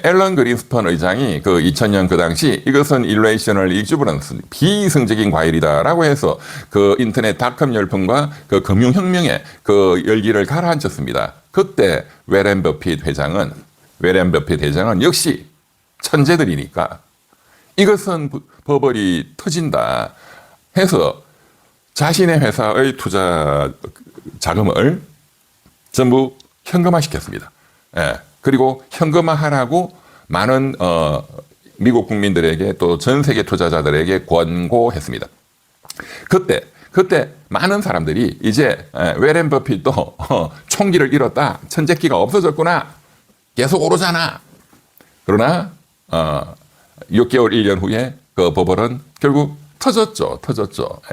앨런 그린스펀 의장이 그 2000년 그 당시 이것은 irrational exuberance, 비이성적인 과열이다라고 해서 그 인터넷 닷컴 열풍과 그 금융혁명의 그 열기를 가라앉혔습니다. 그때 워렌 버핏 회장은 역시 천재들이니까 이것은 버블이 터진다 해서 자신의 회사의 투자 자금을 전부 현금화시켰습니다. 예. 그리고 현금화하라고 많은 미국 국민들에게 또 전 세계 투자자들에게 권고했습니다. 그때 많은 사람들이 이제 워렌 버핏도 총기를 잃었다. 천재기가 없어졌구나. 계속 오르잖아. 그러나 6개월, 1년 후에 그 버블은 결국 터졌죠.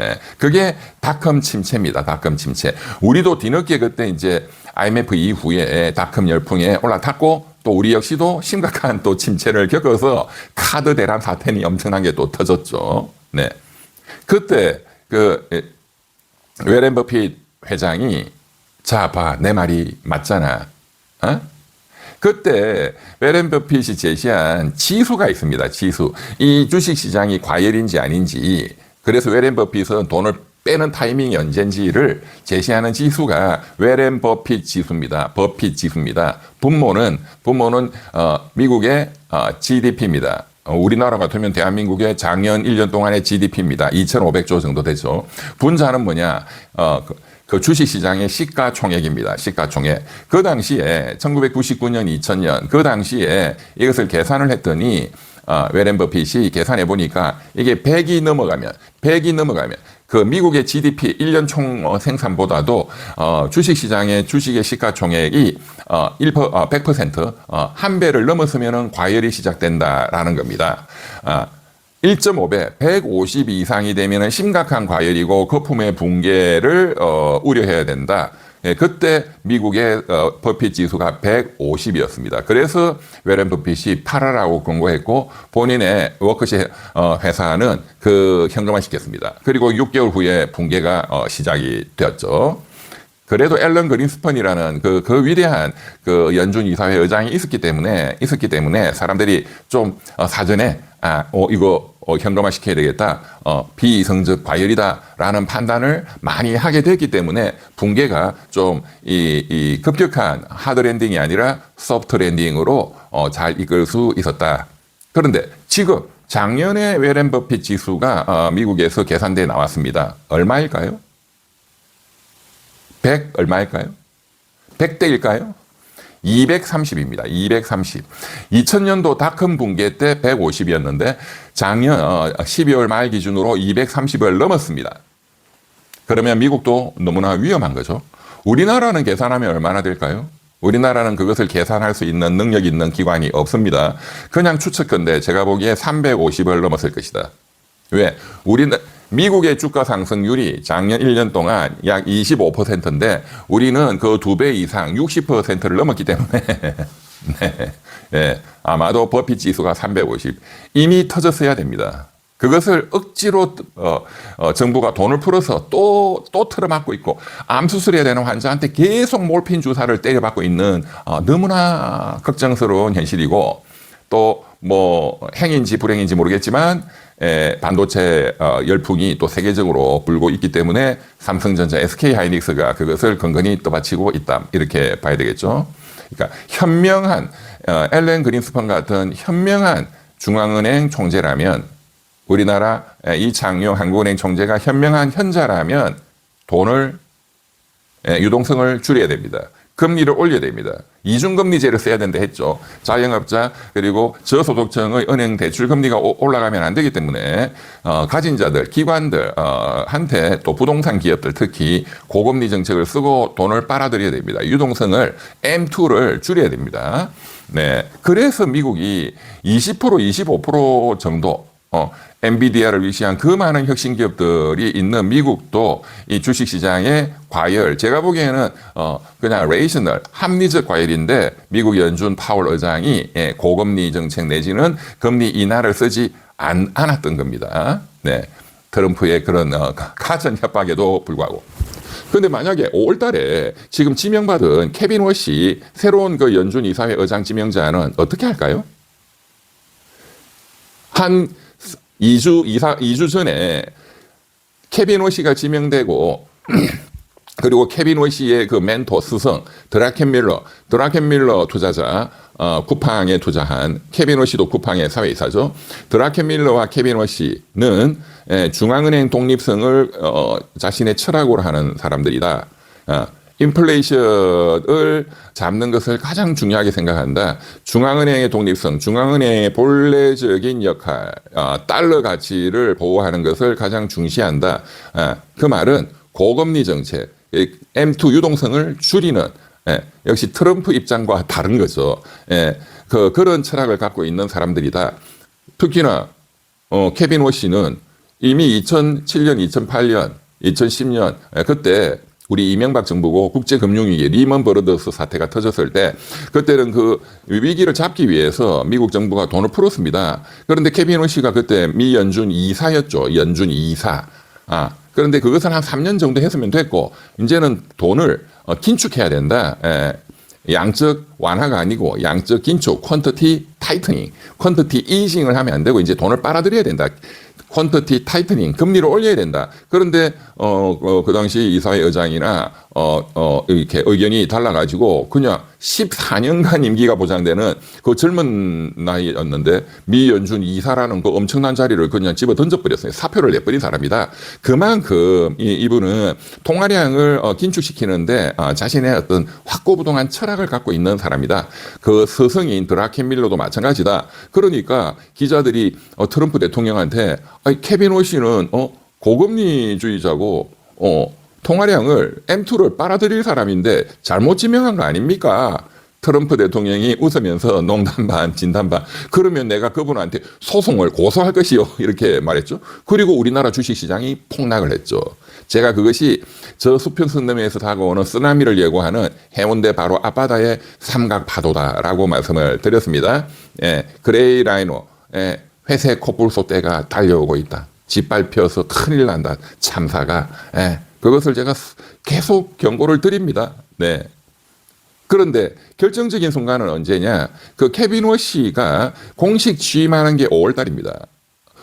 예. 그게 닷컴 침체입니다. 닷컴 침체. 우리도 뒤늦게 그때 이제 IMF 이후에 닷컴 열풍에 올라탔고 또 우리 역시도 심각한 또 침체를 겪어서 카드 대란 사태니 엄청나게 또 터졌죠. 네. 그때 그 워렌 버핏 회장이 자, 봐, 내 말이 맞잖아. 어? 그때 워렌 버핏이 제시한 지수가 있습니다. 지수. 이 주식시장이 과열인지 아닌지, 그래서 워렌 버핏은 돈을 빼는 타이밍이 언젠지를 제시하는 지수가 워렌 버핏 지수입니다. 버핏 지수입니다. 분모는 미국의 GDP입니다. 우리나라 같으면 대한민국의 작년 1년 동안의 GDP입니다. 2,500조 정도 되죠. 분자는 뭐냐? 그 주식시장의 시가총액입니다. 시가총액. 그 당시에 1999년, 2000년 그 당시에 이것을 계산을 했더니 워렌 버핏이 계산해 보니까 이게 100이 넘어가면 그 미국의 GDP 1년 총 생산보다도 주식시장의 주식의 시가총액이 100% 한 배를 넘었으면 과열이 시작된다라는 겁니다. 1.5배, 150 이상이 되면 심각한 과열이고 거품의 붕괴를 우려해야 된다. 예, 그때 미국의 버핏 지수가 150이었습니다. 그래서 워렌 버핏이 팔아라고 권고했고 본인의 워크시 회사는 그 현금화 시켰습니다. 그리고 6개월 후에 붕괴가 시작이 되었죠. 그래도 앨런 그린스펀이라는 그 위대한 그 연준 이사회 의장이 있었기 때문에 사람들이 좀 사전에 이거 현금화 시켜야 되겠다. 비이성적 과열이다라는 판단을 많이 하게 됐기 때문에 붕괴가 좀 이 급격한 하드 랜딩이 아니라 소프트 랜딩으로 잘 이끌 수 있었다. 그런데 지금 작년에 워렌 버핏 지수가 미국에서 계산돼 나왔습니다. 얼마일까요? 100 얼마일까요? 100대일까요? 230입니다. 230. 2000년도 닷컴 붕괴 때 150이었는데 작년 12월 말 기준으로 230을 넘었습니다. 그러면 미국도 너무나 위험한 거죠. 우리나라는 계산하면 얼마나 될까요? 우리나라는 그것을 계산할 수 있는 능력 있는 기관이 없습니다. 그냥 추측컨대 제가 보기에 350을 넘었을 것이다. 왜? 미국의 주가 상승률이 작년 1년 동안 약 25%인데 우리는 그 2배 이상 60%를 넘었기 때문에 네, 네, 아마도 버핏 지수가 350 이미 터졌어야 됩니다. 그것을 억지로 정부가 돈을 풀어서 또 틀어막고 있고 암 수술해야 되는 환자한테 계속 몰핀 주사를 때려받고 있는 너무나 걱정스러운 현실이고 또 뭐 행인지 불행인지 모르겠지만 반도체 열풍이 또 세계적으로 불고 있기 때문에 삼성전자, SK하이닉스가 그것을 건건히 떠받치고 있다. 이렇게 봐야 되겠죠. 그러니까 현명한 앨런 그린스펀 같은 현명한 중앙은행 총재라면 우리나라 이창용 한국은행 총재가 현명한 현자라면 돈을 유동성을 줄여야 됩니다. 금리를 올려야 됩니다. 이중금리제를 써야 된다 했죠. 자영업자 그리고 저소득층의 은행 대출 금리가 올라가면 안 되기 때문에 가진 자들, 기관들 한테 또 부동산 기업들 특히 고금리 정책을 쓰고 돈을 빨아들여야 됩니다. 유동성을 M2를 줄여야 됩니다. 네, 그래서 미국이 20% 25% 정도 엔비디아를 위시한 그 많은 혁신 기업들이 있는 미국도 이 주식시장의 과열, 제가 보기에는 그냥 레이셔널, 합리적 과열인데 미국 연준 파월 의장이 고금리 정책 내지는 금리 인하를 쓰지 않았던 겁니다. 네, 트럼프의 그런 가전 협박에도 불구하고. 그런데 만약에 5월 달에 지금 지명받은 케빈 워시 새로운 그 연준 이사회 의장 지명자는 어떻게 할까요? 한 2주 전에 케빈 워시가 지명되고 그리고 케빈 워시의 그 멘토 스승 드라켄 밀러 투자자 쿠팡에 투자한 케빈 워시도 쿠팡의 사회이사죠. 드라켄 밀러와 케빈 워시는 중앙은행 독립성을 자신의 철학으로 하는 사람들이다. 인플레이션을 잡는 것을 가장 중요하게 생각한다. 중앙은행의 독립성, 중앙은행의 본래적인 역할, 달러 가치를 보호하는 것을 가장 중시한다. 그 말은 고금리 정책, M2 유동성을 줄이는 역시 트럼프 입장과 다른 거죠. 그런 철학을 갖고 있는 사람들이다. 특히나 케빈 워시는 이미 2007년, 2008년, 2010년 그때 우리 이명박 정부고 국제금융위기 리먼 브러더스 사태가 터졌을 때 그때는 그 위기를 잡기 위해서 미국 정부가 돈을 풀었습니다. 그런데 케빈 워시가 그때 미 연준 이사였죠. 연준 이사. 그런데 그것은 한 3년 정도 했으면 됐고 이제는 돈을 긴축해야 된다. 양적 완화가 아니고 양적 긴축, 퀀티티 타이트닝, 퀀티티 이징을 하면 안 되고 이제 돈을 빨아들여야 된다. 퀀티티 타이트닝, 금리를 올려야 된다. 그런데 그 당시 이사회 의장이나 이렇게 의견이 달라가지고 그냥 14년간 임기가 보장되는 그 젊은 나이였는데 미 연준 이사라는 그 엄청난 자리를 그냥 집어 던져버렸어요. 사표를 내버린 사람이다. 그만큼 이분은 통화량을 긴축시키는데 자신의 어떤 확고부동한 철학을 갖고 있는 사람이다. 그 스승인 드라켄 밀러도 마찬가지다. 그러니까 기자들이 트럼프 대통령한테 케빈 워시는 고금리주의자고 통화량을 M2를 빨아들일 사람인데 잘못 지명한 거 아닙니까? 트럼프 대통령이 웃으면서 농담 반 진담 반 그러면 내가 그분한테 소송을 고소할 것이요 이렇게 말했죠. 그리고 우리나라 주식시장이 폭락을 했죠. 제가 그것이 저 수평선 너머에서 다가오는 쓰나미를 예고하는 해운대 바로 앞바다의 삼각파도다라고 말씀을 드렸습니다. 그레이 라이노 회색 코뿔소 떼가 달려오고 있다. 짓밟혀서 큰일 난다. 참사가. 그것을 제가 계속 경고를 드립니다. 네. 그런데 결정적인 순간은 언제냐? 그 케빈 워시가 공식 취임하는 게 5월 달입니다.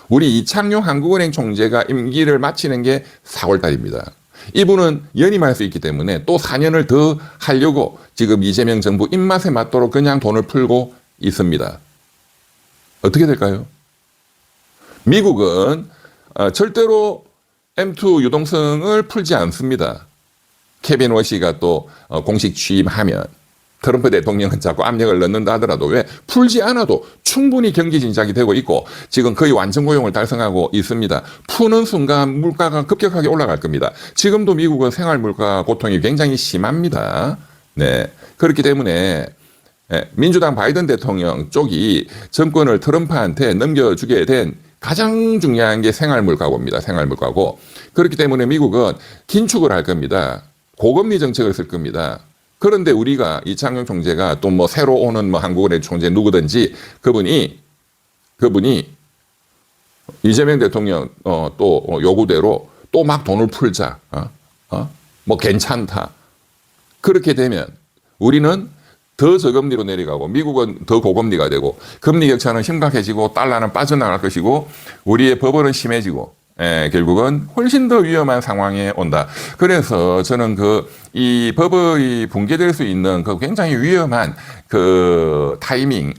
우리 이창용 한국은행 총재가 임기를 마치는 게 4월 달입니다. 이분은 연임할 수 있기 때문에 또 4년을 더 하려고 지금 이재명 정부 입맛에 맞도록 그냥 돈을 풀고 있습니다. 어떻게 될까요? 미국은 절대로 M2 유동성을 풀지 않습니다. 케빈 워시가 또 공식 취임하면 트럼프 대통령은 자꾸 압력을 넣는다 하더라도 왜 풀지 않아도 충분히 경기 진작이 되고 있고 지금 거의 완전 고용을 달성하고 있습니다. 푸는 순간 물가가 급격하게 올라갈 겁니다. 지금도 미국은 생활 물가 고통이 굉장히 심합니다. 네. 그렇기 때문에 민주당 바이든 대통령 쪽이 정권을 트럼프한테 넘겨주게 된 가장 중요한 게 생활물가고입니다. 생활물가고. 그렇기 때문에 미국은 긴축을 할 겁니다. 고금리 정책을 쓸 겁니다. 그런데 우리가 이창용 총재가 또 뭐 새로 오는 뭐 한국은행 총재 누구든지 그분이 이재명 대통령 또 요구대로 또 막 돈을 풀자. 뭐 괜찮다. 그렇게 되면 우리는 더 저금리로 내려가고 미국은 더 고금리가 되고 금리 격차는 심각해지고 달러는 빠져나갈 것이고 우리의 버블은 심해지고 결국은 훨씬 더 위험한 상황에 온다. 그래서 저는 이 버블이 붕괴될 수 있는 그 굉장히 위험한 그 타이밍이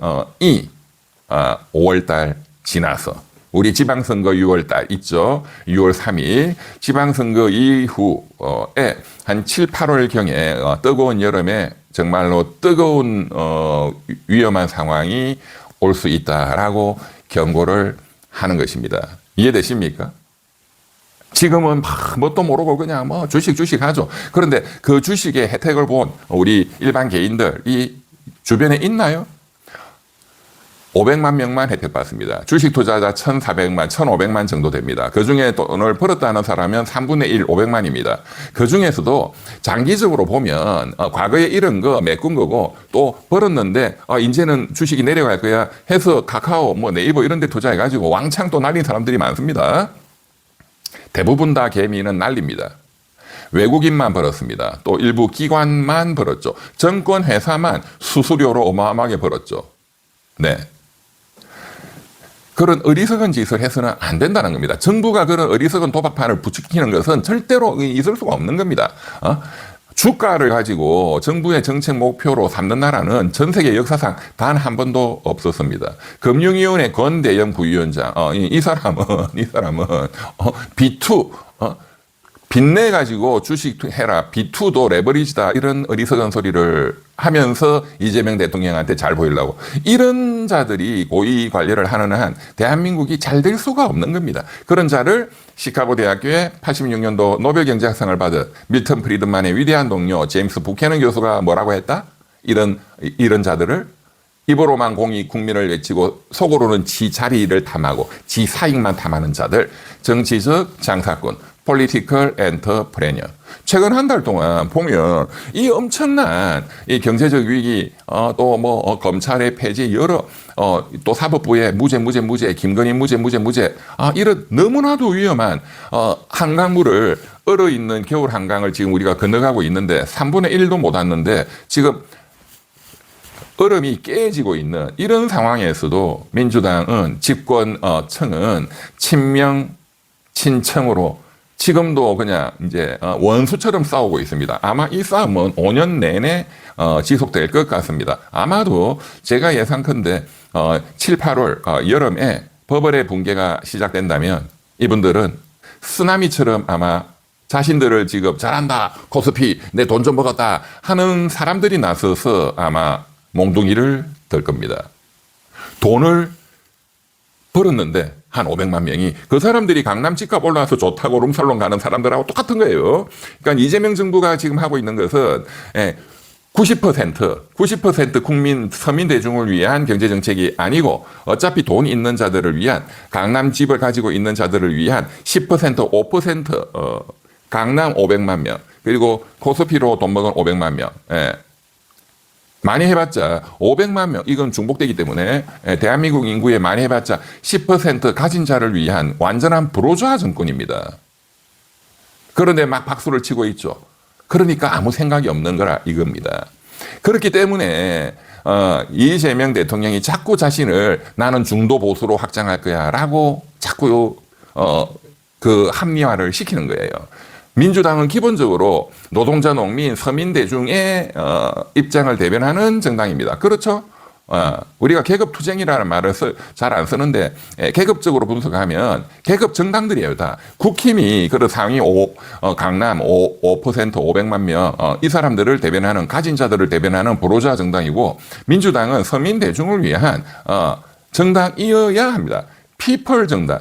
5월달 지나서 우리 지방선거 6월달 있죠. 6월 3일 지방선거 이후에 한 7, 8월경에 뜨거운 여름에 정말로 뜨거운 위험한 상황이 올 수 있다라고 경고를 하는 것입니다. 이해되십니까? 지금은 뭣도 모르고 그냥 뭐 주식 하죠. 그런데 그 주식의 혜택을 본 우리 일반 개인들이 주변에 있나요? 500만 명만 혜택 받습니다. 주식 투자자 1,400만, 1,500만 정도 됩니다. 그중에 돈을 벌었다는 사람은 3분의 1, 500만입니다. 그중에서도 장기적으로 보면 과거에 이런 거 메꾼 거고 또 벌었는데 이제는 주식이 내려갈 거야 해서 카카오, 뭐 네이버 이런 데 투자해가지고 왕창 또 날린 사람들이 많습니다. 대부분 다 개미는 날립니다. 외국인만 벌었습니다. 또 일부 기관만 벌었죠. 정권 회사만 수수료로 어마어마하게 벌었죠. 네. 그런 어리석은 짓을 해서는 안 된다는 겁니다. 정부가 그런 어리석은 도박판을 부추기는 것은 절대로 있을 수가 없는 겁니다. 주가를 가지고 정부의 정책 목표로 삼는 나라는 전 세계 역사상 단 한 번도 없었습니다. 금융위원회 권대영 부위원장, 이 사람은 B2, 빚내 가지고 주식 해라, B2도 레버리지다, 이런 어리석은 소리를 하면서 이재명 대통령한테 잘 보이려고. 이런 자들이 고위 관리를 하는 한 대한민국이 잘 될 수가 없는 겁니다. 그런 자를 시카고 대학교에 86년도 노벨 경제학상을 받은 밀턴 프리드만의 위대한 동료 제임스 부캐넌 교수가 뭐라고 했다? 이런 자들을 입으로만 공익 국민을 외치고 속으로는 지 자리를 탐하고 지 사익만 탐하는 자들, 정치적 장사꾼, political entrepreneur. 최근 한 달 동안 보면 이 엄청난 이 경제적 위기, 또 뭐 검찰의 폐지, 여러 또 사법부의 무죄, 김건희 무죄, 이런 너무나도 위험한 한강물을 얼어 있는 겨울 한강을 지금 우리가 건너가고 있는데 3분의 1도 못 왔는데 지금 얼음이 깨지고 있는 이런 상황에서도 민주당은 집권청은 친명 친청으로 지금도 그냥 이제 원수처럼 싸우고 있습니다. 아마 이 싸움은 5년 내내 지속될 것 같습니다. 아마도 제가 예상컨대 7, 8월 여름에 버블의 붕괴가 시작된다면 이분들은 쓰나미처럼 아마 자신들을 지금 잘한다, 코스피, 내 돈 좀 먹었다 하는 사람들이 나서서 아마 몽둥이를 들 겁니다. 돈을 벌었는데 한 500만 명이 그 사람들이 강남 집값 올라와서 좋다고 룸살롱 가는 사람들하고 똑같은 거예요. 그러니까 이재명 정부가 지금 하고 있는 것은 90% 국민 서민 대중을 위한 경제 정책이 아니고 어차피 돈 있는 자들을 위한 강남 집을 가지고 있는 자들을 위한 10% 5% 강남 500만 명 그리고 코스피로 돈 먹은 500만 명. 많이 해봤자 500만 명, 이건 중복되기 때문에 대한민국 인구에 많이 해봤자 10% 가진 자를 위한 완전한 부르주아 정권입니다. 그런데 막 박수를 치고 있죠. 그러니까 아무 생각이 없는 거라 이겁니다. 그렇기 때문에 이재명 대통령이 자꾸 자신을 나는 중도 보수로 확장할 거야 라고 자꾸 그 합리화를 시키는 거예요. 민주당은 기본적으로 노동자, 농민, 서민 대중의 입장을 대변하는 정당입니다. 그렇죠? 우리가 계급투쟁이라는 말을 잘 안 쓰는데 계급적으로 분석하면 계급 정당들이에요. 다 국힘이 그런 상위 강남 5% 500만 명 이 사람들을 대변하는 가진 자들을 대변하는 보로자 정당이고 민주당은 서민 대중을 위한 정당이어야 합니다. 피플 정당,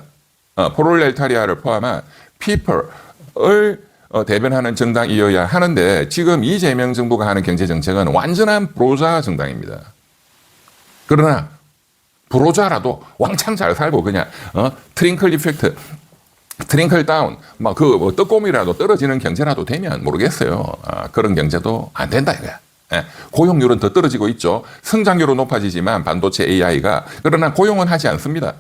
프롤레타리아를 포함한 피플을 대변하는 정당이어야 하는데 지금 이재명 정부가 하는 경제 정책은 완전한 부르주아 정당입니다. 그러나 부르주아라도 왕창 잘 살고 그냥 트링클 이펙트, 트링클 다운, 뭐 떡고미라도 떨어지는 경제라도 되면 모르겠어요. 그런 경제도 안 된다 이거야. 고용률은 더 떨어지고 있죠. 성장률은 높아지지만 반도체 AI가 그러나 고용은 하지 않습니다.